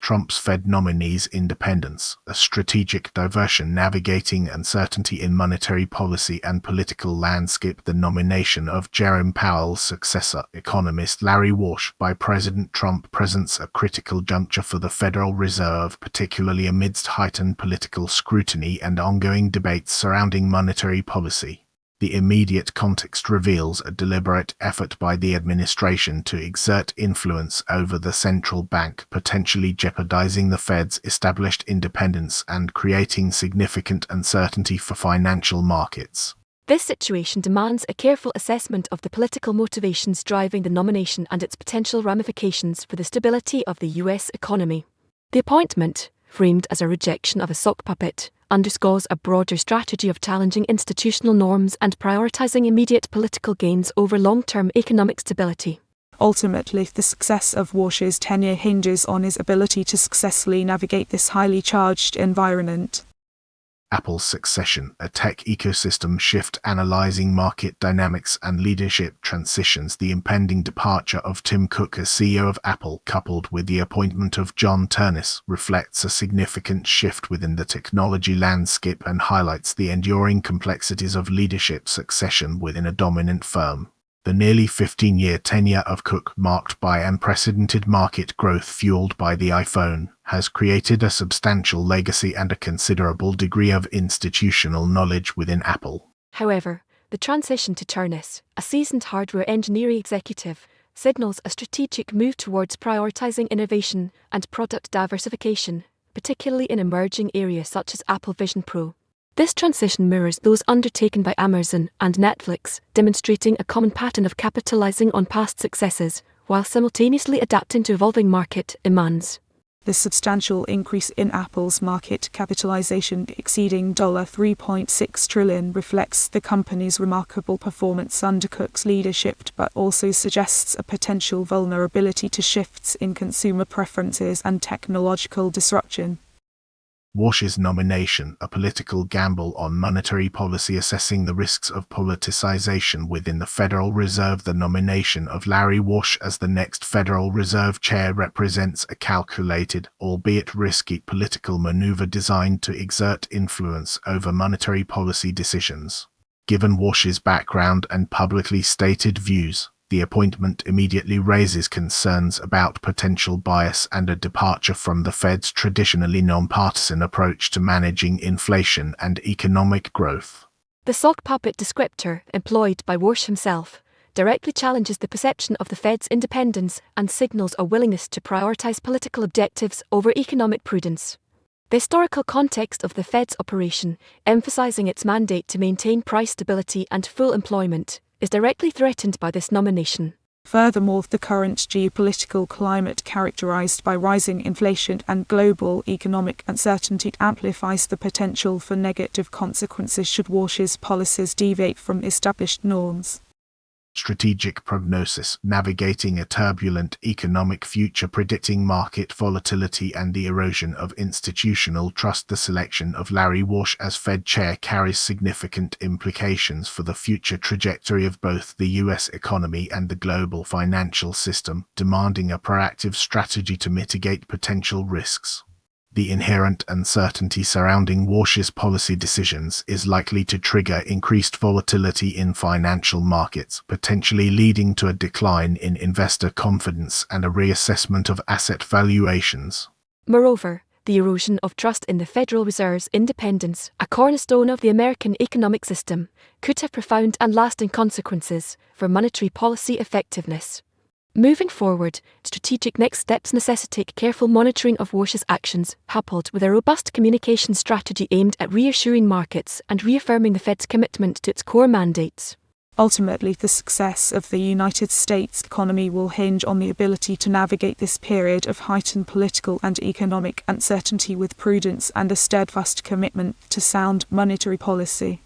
Trump's Fed nominee's independence, a strategic diversion navigating uncertainty in monetary policy and political landscape. The nomination of Jerome Powell's successor, economist Larry Walsh, by President Trump presents a critical juncture for the Federal Reserve, particularly amidst heightened political scrutiny and ongoing debates surrounding monetary policy. The immediate context reveals a deliberate effort by the administration to exert influence over the central bank, potentially jeopardizing the Fed's established independence and creating significant uncertainty for financial markets. This situation demands a careful assessment of the political motivations driving the nomination and its potential ramifications for the stability of the U.S. economy. The appointment, framed as a rejection of a sock puppet, underscores a broader strategy of challenging institutional norms and prioritizing immediate political gains over long-term economic stability. Ultimately, the success of Walsh's tenure hinges on his ability to successfully navigate this highly charged environment. Apple's succession, a tech ecosystem shift analyzing market dynamics and leadership transitions. The impending departure of Tim Cook as CEO of Apple, coupled with the appointment of John Ternus, reflects a significant shift within the technology landscape and highlights the enduring complexities of leadership succession within a dominant firm. The nearly 15-year tenure of Cook, marked by unprecedented market growth fueled by the iPhone, has created a substantial legacy and a considerable degree of institutional knowledge within Apple. However, the transition to Ternus, a seasoned hardware engineering executive, signals a strategic move towards prioritizing innovation and product diversification, particularly in emerging areas such as Apple Vision Pro. This transition mirrors those undertaken by Amazon and Netflix, demonstrating a common pattern of capitalizing on past successes while simultaneously adapting to evolving market demands. The substantial increase in Apple's market capitalization exceeding $3.6 trillion reflects the company's remarkable performance under Cook's leadership, but also suggests a potential vulnerability to shifts in consumer preferences and technological disruption. Walsh's nomination, a political gamble on monetary policy assessing the risks of politicization within the Federal Reserve. The nomination of Larry Walsh as the next Federal Reserve Chair represents a calculated, albeit risky, political maneuver designed to exert influence over monetary policy decisions. Given Walsh's background and publicly stated views, the appointment immediately raises concerns about potential bias and a departure from the Fed's traditionally nonpartisan approach to managing inflation and economic growth. The sock puppet descriptor, employed by Walsh himself, directly challenges the perception of the Fed's independence and signals a willingness to prioritize political objectives over economic prudence. The historical context of the Fed's operation, emphasizing its mandate to maintain price stability and full employment, is directly threatened by this nomination. Furthermore, the current geopolitical climate, characterized by rising inflation and global economic uncertainty, amplifies the potential for negative consequences should Walsh's policies deviate from established norms. Strategic prognosis, navigating a turbulent economic future, predicting market volatility and the erosion of institutional trust. The selection of Larry Walsh as Fed Chair carries significant implications for the future trajectory of both the U.S. economy and the global financial system, demanding a proactive strategy to mitigate potential risks. The inherent uncertainty surrounding Walsh's policy decisions is likely to trigger increased volatility in financial markets, potentially leading to a decline in investor confidence and a reassessment of asset valuations. Moreover, the erosion of trust in the Federal Reserve's independence, a cornerstone of the American economic system, could have profound and lasting consequences for monetary policy effectiveness. Moving forward, strategic next steps necessitate careful monitoring of Walsh's actions, coupled with a robust communication strategy aimed at reassuring markets and reaffirming the Fed's commitment to its core mandates. Ultimately, the success of the United States economy will hinge on the ability to navigate this period of heightened political and economic uncertainty with prudence and a steadfast commitment to sound monetary policy.